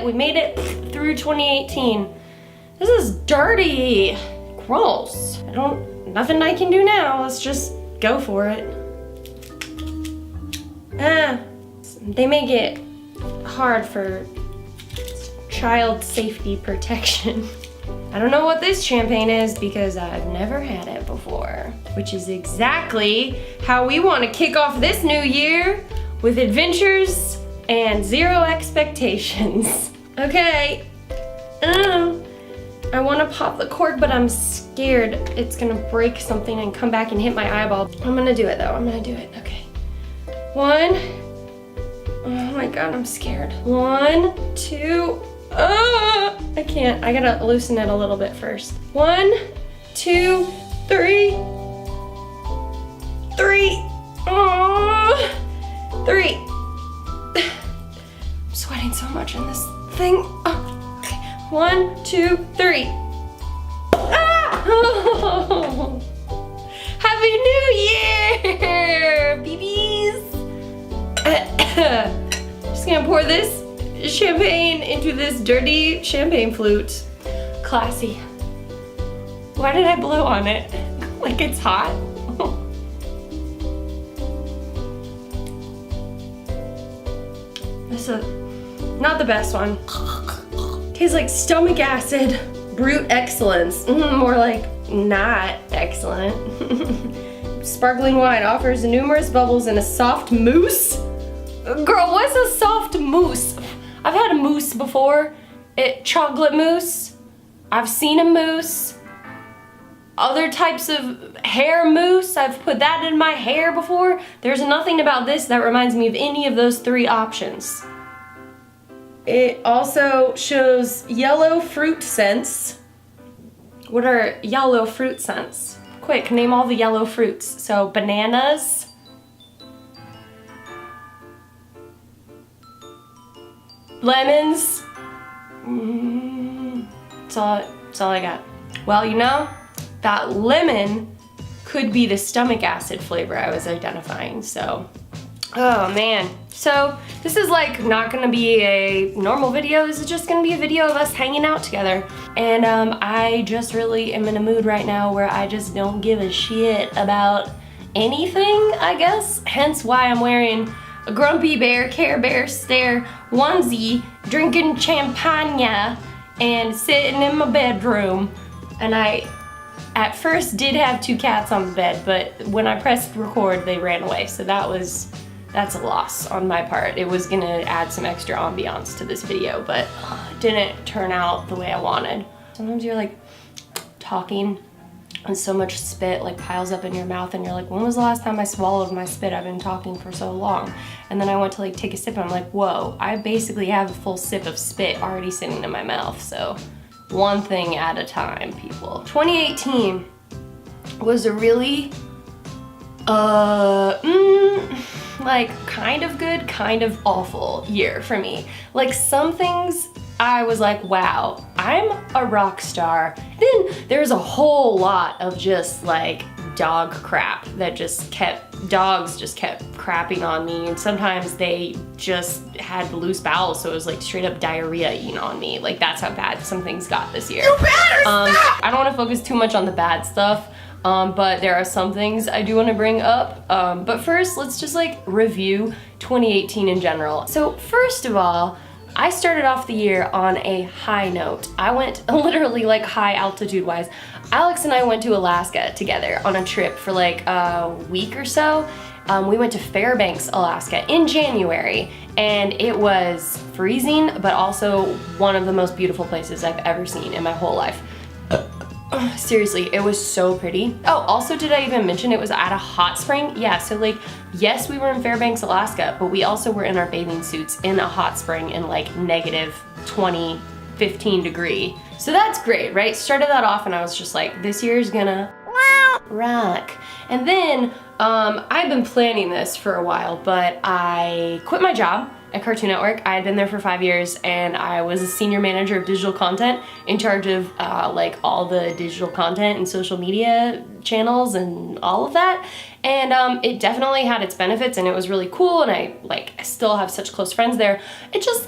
We made it through 2018. This is dirty. Gross. Nothing I can do now. Let's just go for it. They make it hard for child safety protection. I don't know what this champagne is because I've never had it before, which is exactly how we want to kick off this new year, with adventures and zero expectations. Okay, I want to pop the cork, but I'm scared it's gonna break something and come back and hit my eyeball. I'm gonna do it though, I'm gonna do it, okay. 1, oh my God, I'm scared. 1, 2, I can't, I gotta loosen it a little bit first. 1, 2, 3. 3, 3. I'm sweating so much in this thing. Oh, okay. 1, 2, 3. Ah! Oh. Happy New Year, babies! Just gonna pour this champagne into this dirty champagne flute. Classy. Why did I blow on it? Like it's hot? This is not the best one. Tastes like stomach acid. Brute excellence. More like not excellent. Sparkling wine offers numerous bubbles in a soft mousse. Girl, what's a soft mousse? I've had a mousse before. Chocolate mousse. I've seen a mousse. Other types of hair mousse, I've put that in my hair before. There's nothing about this that reminds me of any of those 3 options. It also shows yellow fruit scents. What are yellow fruit scents? Quick, name all the yellow fruits. So bananas. Lemons. That's all I got. Well, you know, that lemon could be the stomach acid flavor I was identifying, so. Oh man. So this is like not gonna be a normal video. This is just gonna be a video of us hanging out together. And I just really am in a mood right now where I just don't give a shit about anything, I guess. Hence why I'm wearing a Grumpy Bear, Care Bear Stare onesie, drinking champagne, and sitting in my bedroom. And I, at first, did have 2 cats on the bed, but when I pressed record, they ran away. So that's a loss on my part. It was gonna add some extra ambiance to this video, but it didn't turn out the way I wanted. Sometimes you're like talking and so much spit like piles up in your mouth and you're like, when was the last time I swallowed my spit? I've been talking for so long. And then I went to like take a sip and I'm like, whoa, I basically have a full sip of spit already sitting in my mouth. So one thing at a time, people. 2018 was a really, like kind of good, kind of awful year for me. Like some things I was like, wow, I'm a rock star. Then there's a whole lot of just like dog crap that dogs just kept crapping on me, and sometimes they just had loose bowels, so it was like straight up diarrhea eating on me. Like that's how bad some things got this year. You better stop! I don't want to focus too much on the bad stuff, but there are some things I do want to bring up. But first, let's just like review 2018 in general. So first of all, I started off the year on a high note. I went literally like high altitude wise. Alex and I went to Alaska together on a trip for like a week or so. We went to Fairbanks, Alaska in January, and it was freezing, but also one of the most beautiful places I've ever seen in my whole life. Seriously, it was so pretty. Oh, also, did I even mention it was at a hot spring? Yeah, so like, yes, we were in Fairbanks, Alaska, but we also were in our bathing suits in a hot spring in like -20, 15 degree. So that's great, right? Started that off and I was just like, this year's gonna rock. And then, I've been planning this for a while, but I quit my job at Cartoon Network. I had been there for 5 years and I was a senior manager of digital content in charge of like all the digital content and social media channels and all of that. And it definitely had its benefits and it was really cool, and I still have such close friends there. It just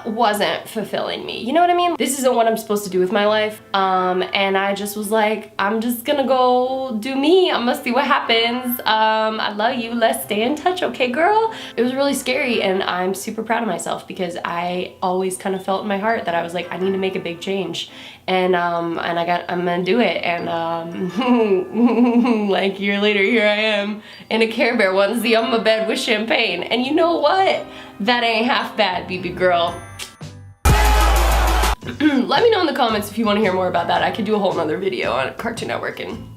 wasn't fulfilling me. You know what I mean? This isn't what I'm supposed to do with my life. And I just was like, I'm just gonna go do me. I'm gonna see what happens. I love you. Let's stay in touch, okay, girl? It was really scary, and I'm super proud of myself because I always kind of felt in my heart that I was like, I need to make a big change. And I'm gonna do it. And like a year later, here I am in a Care Bear onesie on my bed with champagne. And you know what? That ain't half bad, BB girl. Let me know in the comments if you want to hear more about that. I could do a whole nother video on Cartoon Network and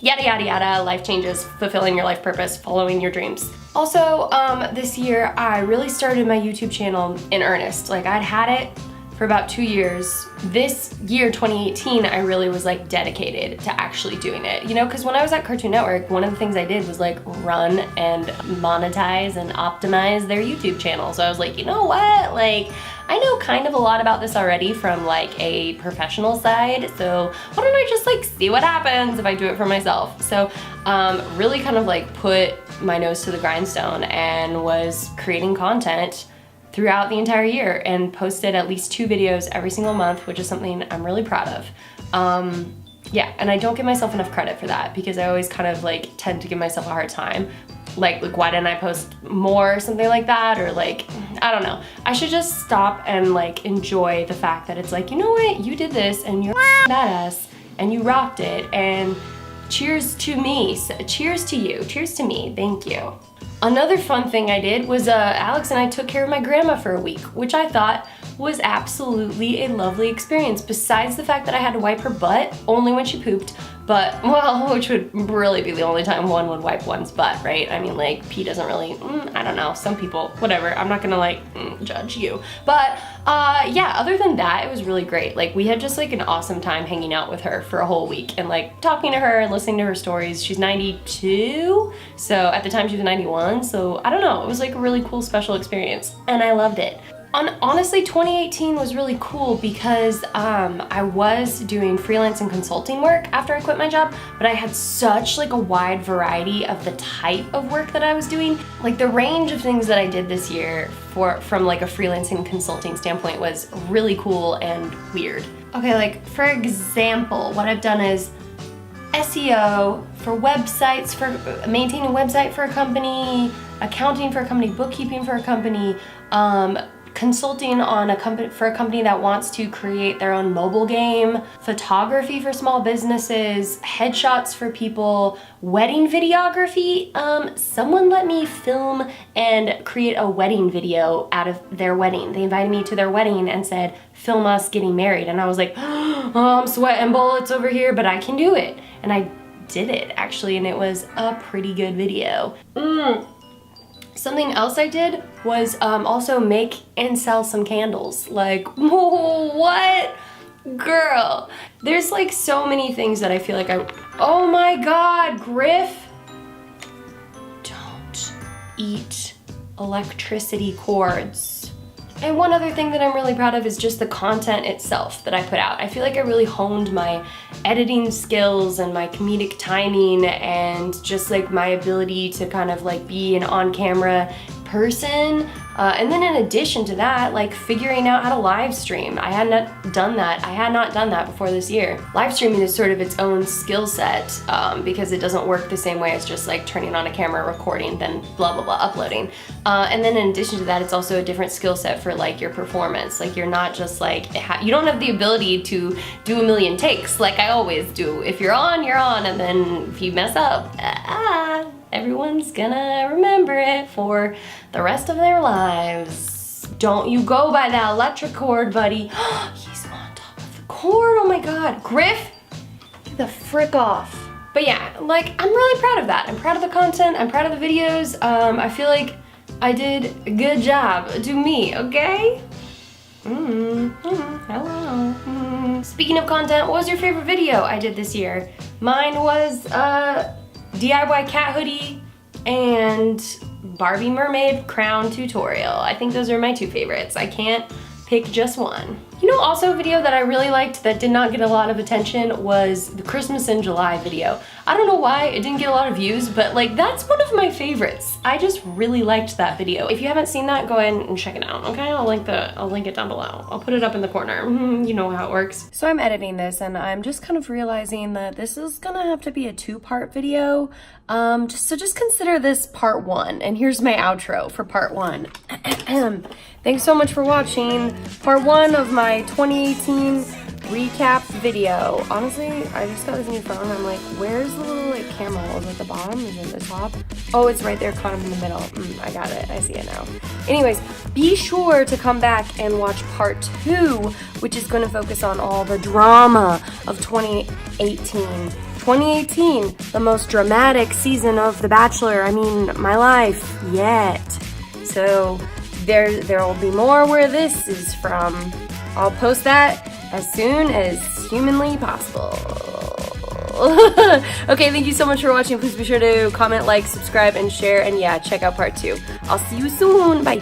yada yada yada, life changes, fulfilling your life purpose, following your dreams. Also, this year I really started my YouTube channel in earnest. Like, I'd had it for about 2 years. This year, 2018, I really was like dedicated to actually doing it. You know, because when I was at Cartoon Network, one of the things I did was like run and monetize and optimize their YouTube channel. So I was like, you know what? Like, I know kind of a lot about this already from like a professional side, so why don't I just like see what happens if I do it for myself? So really kind of like put my nose to the grindstone and was creating content throughout the entire year and posted at least 2 videos every single month, which is something I'm really proud of. Yeah, and I don't give myself enough credit for that because I always kind of like tend to give myself a hard time. Like why didn't I post more or something like that? Or like, I don't know. I should just stop and like enjoy the fact that it's like, you know what, you did this and you're badass and you rocked it, and cheers to me, cheers to you, cheers to me, thank you. Another fun thing I did was Alex and I took care of my grandma for a week, which I thought was absolutely a lovely experience, besides the fact that I had to wipe her butt only when she pooped, but, well, which would really be the only time one would wipe one's butt, right? I mean, like, pee doesn't really, I don't know, some people, whatever, I'm not gonna like judge you. But yeah, other than that, it was really great. Like, we had just like an awesome time hanging out with her for a whole week and like talking to her and listening to her stories. She's 92, so at the time she was 91, so I don't know, it was like a really cool special experience and I loved it. Honestly, 2018 was really cool because I was doing freelance and consulting work after I quit my job, but I had such like a wide variety of the type of work that I was doing. Like, the range of things that I did this year from like a freelance and consulting standpoint was really cool and weird. Okay, like for example, what I've done is SEO for websites, for maintaining a website for a company, accounting for a company, bookkeeping for a company, consulting on for a company that wants to create their own mobile game, photography for small businesses, headshots for people, wedding videography. Someone let me film and create a wedding video out of their wedding. They invited me to their wedding and said, film us getting married. And I was like, oh, I'm sweating bullets over here, but I can do it. And I did it actually, and it was a pretty good video. Something else I did was also make and sell some candles. Like, whoa, what? Girl, there's like so many things that I feel like oh my God, Griff, don't eat electricity cords. And one other thing that I'm really proud of is just the content itself that I put out. I feel like I really honed my editing skills and my comedic timing and just like my ability to kind of like be an on-camera person. And then in addition to that, like figuring out how to live stream. I had not done that before this year. Live streaming is sort of its own skill set because it doesn't work the same way as just like turning on a camera, recording, then blah, blah, blah, uploading. And then in addition to that, it's also a different skill set for like your performance. Like, you're not just like, you don't have the ability to do a million takes like I always do. If you're on, you're on, and then if you mess up, everyone's gonna remember it for the rest of their lives. Don't you go by that electric cord, buddy. He's on top of the cord, oh my God. Griff, get the frick off. But yeah, like, I'm really proud of that. I'm proud of the content, I'm proud of the videos. I feel like I did a good job. Do me, okay? Hello. Speaking of content, what was your favorite video I did this year? Mine was DIY cat hoodie and Barbie mermaid crown tutorial. I think those are my 2 favorites. I can't pick just one. You know, also a video that I really liked that did not get a lot of attention was the Christmas in July video. I don't know why it didn't get a lot of views, but like that's one of my favorites. I just really liked that video. If you haven't seen that, go ahead and check it out, okay? I'll link it down below. I'll put it up in the corner. You know how it works. So I'm editing this and I'm just kind of realizing that this is gonna have to be a 2-part video. Just consider this part 1, and here's my outro for part 1. Thanks so much for watching part 1 of my 2018 recap video. Honestly, I just got this new phone. I'm like, where's the little like camera? Is it at the bottom? Is it at the top? Oh, it's right there, kind of in the middle. I got it. I see it now. Anyways, be sure to come back and watch part 2, which is going to focus on all the drama of 2018. 2018, the most dramatic season of The Bachelor, I mean, my life, yet. So there will be more where this is from. I'll post that as soon as humanly possible. Okay, thank you so much for watching. Please be sure to comment, like, subscribe, and share, and yeah, check out part 2. I'll see you soon. Bye.